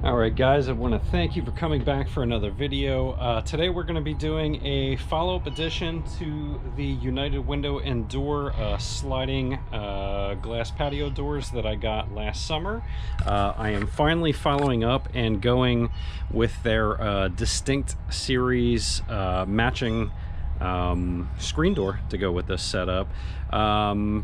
Alright guys, I want to thank you for coming back for another video. Today we're going to be doing a follow-up edition to the United Window and Door sliding glass patio doors that I got last summer. I am finally following up and going with their Distinct series matching screen door to go with this setup. We'll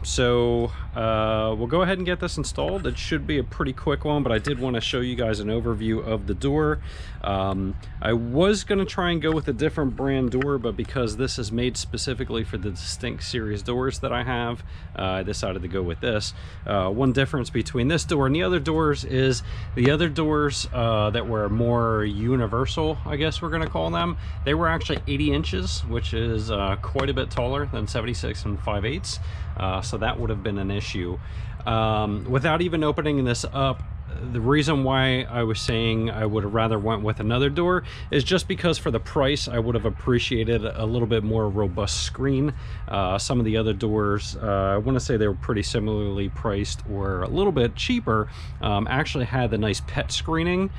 go ahead and get this installed. It should be a pretty quick one, but I did want to show you guys an overview of the door. I was going to try and go with a different brand door, but because this is made specifically for the Distinct series doors that I have, I decided to go with this. One difference between this door and the other doors is the other doors that were more universal, I guess we're going to call them, they were actually 80 inches, which is quite a bit taller than 76 and 5/8, so that would have been an issue. Without even opening this up, the reason why I was saying I would have rather went with another door is just because for the price I would have appreciated a little bit more robust screen. Some of the other doors, I want to say they were pretty similarly priced or a little bit cheaper, actually had the nice pet screening,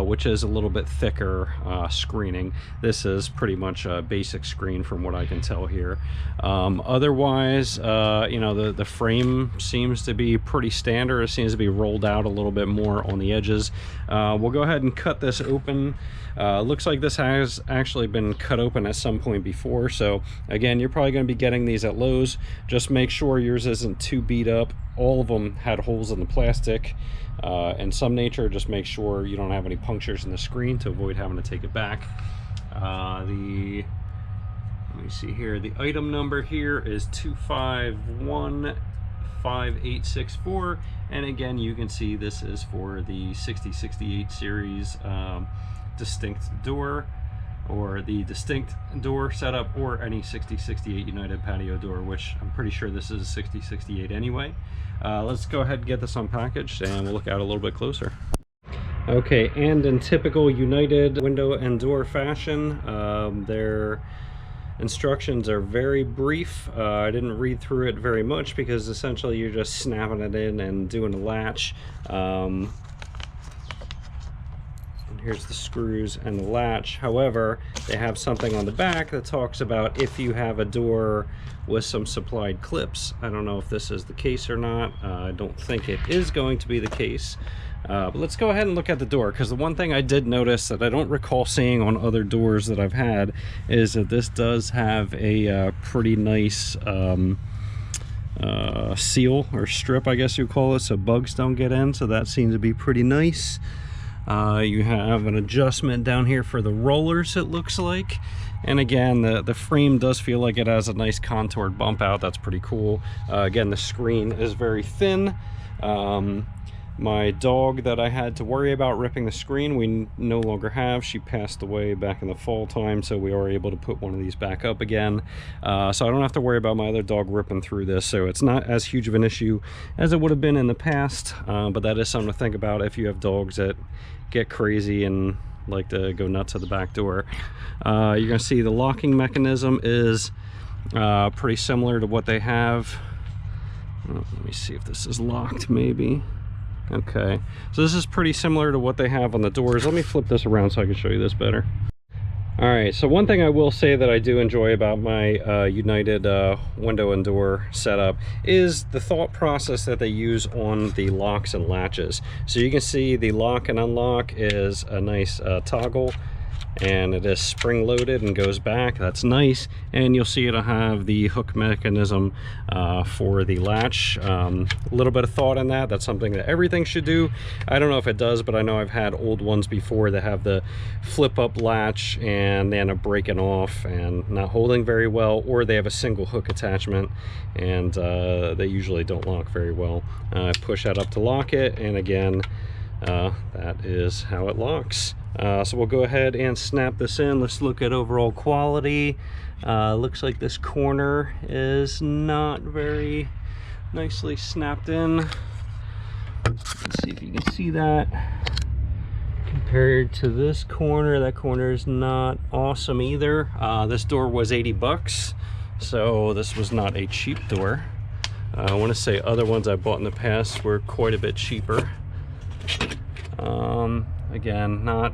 which is a little bit thicker screening. This is pretty much a basic screen from what I can tell here. Otherwise, you know, the frame seems to be pretty standard. It seems to be rolled out a little bit more on the edges. We'll go ahead and cut this open. Looks like this has actually been cut open at some point before, so again, you're probably going to be getting these at Lowe's. Just make sure yours isn't too beat up. All of them had holes in the plastic in some nature. Just make sure you don't have any punctures in the screen to avoid having to take it back. Let me see here, the item number here is 2515864, and again, you can see this is for the 6068 series Distinct door, or the Distinct door setup, or any 6068 United patio door, which I'm pretty sure this is 6068 anyway. Let's go ahead and get this unpackaged and we'll look at it a little bit closer. Okay, and in typical United window and door fashion, their instructions are very brief. I didn't read through it very much because essentially you're just snapping it in and doing a latch. And here's the screws and the latch. However, they have something on the back that talks about if you have a door with some supplied clips. I don't know if this is the case or not. I don't think it is going to be the case. But let's go ahead and look at the door, because the one thing I did notice that I don't recall seeing on other doors that I've had is that this does have a pretty nice seal or strip, I guess you call it, so bugs don't get in, so that seems to be pretty nice. You have an adjustment down here for the rollers, it looks like, and again, the frame does feel like it has a nice contoured bump out. That's pretty cool. Again, the screen is very thin. My dog that I had to worry about ripping the screen, we no longer have. She passed away back in the fall time, so we are able to put one of these back up again. So I don't have to worry about my other dog ripping through this, so it's not as huge of an issue as it would have been in the past, but that is something to think about if you have dogs that get crazy and like to go nuts at the back door. You're going to see the locking mechanism is pretty similar to what they have. Let me see if this is locked, maybe. Okay, so this is pretty similar to what they have on the doors. Let me flip this around so I can show you this better. All right, so one thing I will say that I do enjoy about my United window and door setup is the thought process that they use on the locks and latches. So you can see the lock and unlock is a nice toggle, and it is spring loaded and goes back. That's nice. And you'll see it'll have the hook mechanism for the latch. A little bit of thought in that. That's something that everything should do. I don't know if it does, but I know I've had old ones before that have the flip up latch and they end up breaking off and not holding very well, or they have a single hook attachment and they usually don't lock very well. Push that up to lock it, and again, that is how it locks. So we'll go ahead and snap this in. Let's look at overall quality. Looks like this corner is not very nicely snapped in. Let's see if you can see that. Compared to this corner, that corner is not awesome either. This door was 80 bucks, so this was not a cheap door. I want to say other ones I bought in the past were quite a bit cheaper. Again, not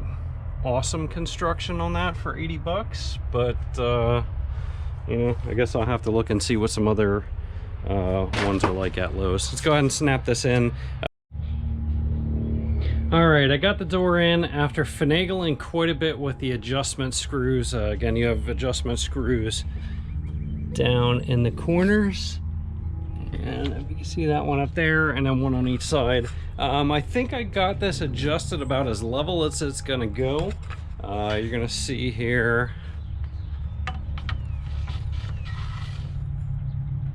awesome construction on that for 80 bucks, but you know, I guess I'll have to look and see what some other ones are like at Lowe's. Let's go ahead and snap this in. All right, I got the door in after finagling quite a bit with the adjustment screws. Again, you have adjustment screws down in the corners, and if you can see that one up there, and then one on each side. I think I got this adjusted about as level as it's gonna go. You're gonna see here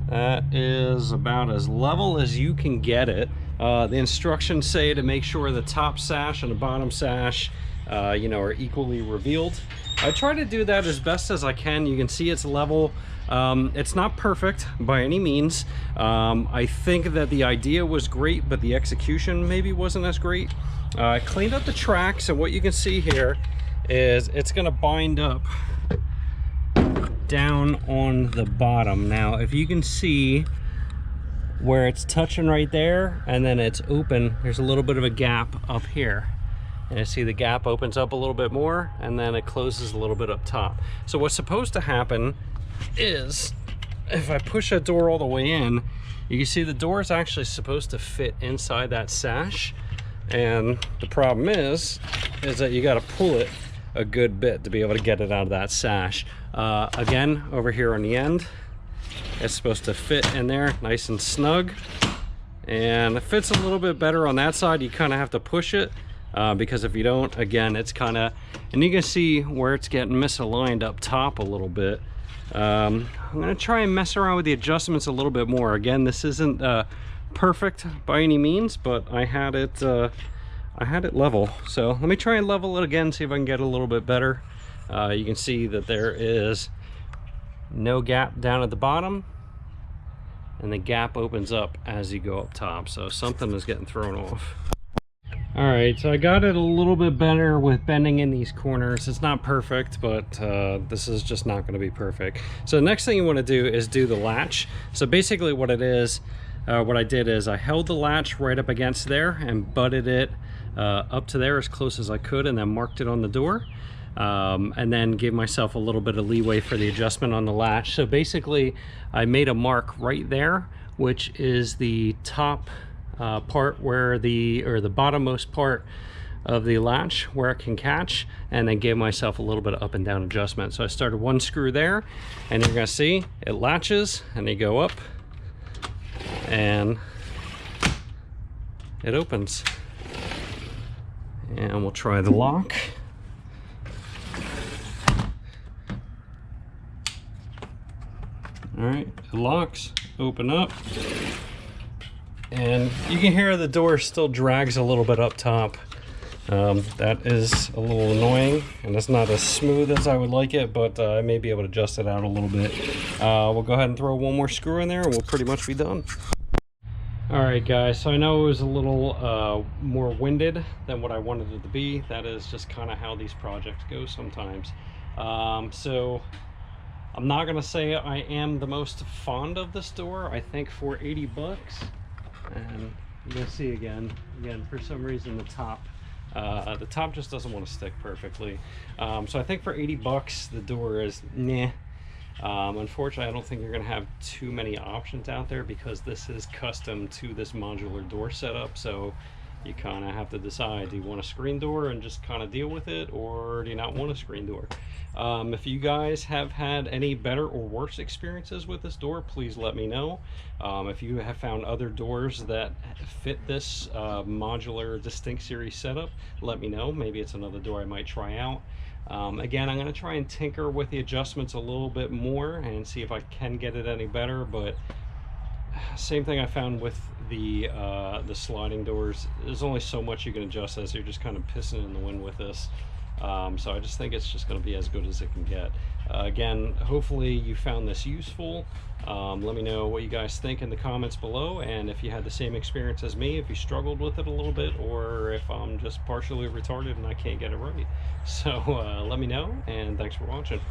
that is about as level as you can get it. The instructions say to make sure the top sash and the bottom sash you know, are equally revealed. I try to do that as best as I can. You can see it's level. It's not perfect by any means. I think that the idea was great, but the execution maybe wasn't as great. I cleaned up the tracks, and what you can see here is it's gonna bind up down on the bottom. Now, if you can see where it's touching right there, and then it's open, there's a little bit of a gap up here. And you see the gap opens up a little bit more, and then it closes a little bit up top. So what's supposed to happen is, if I push that door all the way in, you can see the door is actually supposed to fit inside that sash. And the problem is that you got to pull it a good bit to be able to get it out of that sash. Again, over here on the end, it's supposed to fit in there nice and snug, and it fits a little bit better on that side. You kind of have to push it because if you don't, again, it's kind of, and you can see where it's getting misaligned up top a little bit. I'm gonna try and mess around with the adjustments a little bit more. Again, this isn't perfect by any means, but I had it level. So let me try and level it again, see if I can get it a little bit better. You can see that there is no gap down at the bottom, and the gap opens up as you go up top, so something is getting thrown off. All right, so I got it a little bit better with bending in these corners. It's not perfect, but this is just not going to be perfect. So the next thing you want to do is do the latch. So basically what it is, what I did is I held the latch right up against there and butted it up to there as close as I could, and then marked it on the door. And then gave myself a little bit of leeway for the adjustment on the latch. So basically I made a mark right there, which is the top part where the bottommost part of the latch where it can catch, and then gave myself a little bit of up and down adjustment. So I started one screw there, and you're gonna see it latches, and you go up and it opens. And we'll try the lock. All right, it locks, open up, and you can hear the door still drags a little bit up top. That is a little annoying, and it's not as smooth as I would like it, but I may be able to adjust it out a little bit. We'll go ahead and throw one more screw in there, and we'll pretty much be done. All right, guys, so I know it was a little more winded than what I wanted it to be. That is just kind of how these projects go sometimes. So I'm not gonna say I am the most fond of this door. I think for 80 bucks, and you can see again, for some reason the top just doesn't want to stick perfectly. So I think for 80 bucks, the door is meh. Unfortunately, I don't think you're gonna have too many options out there because this is custom to this modular door setup. So you kind of have to decide, do you want a screen door and just kind of deal with it, or do you not want a screen door? If you guys have had any better or worse experiences with this door, please let me know. If you have found other doors that fit this modular distinct series setup, let me know. Maybe it's another door I might try out. Again, I'm going to try and tinker with the adjustments a little bit more and see if I can get it any better, but same thing I found with the sliding doors. There's only so much you can adjust as you're just kind of pissing in the wind with this. So I just think it's just going to be as good as it can get. Again, hopefully you found this useful. Let me know what you guys think in the comments below, and if you had the same experience as me, if you struggled with it a little bit, or if I'm just partially retarded and I can't get it right. So let me know, and thanks for watching.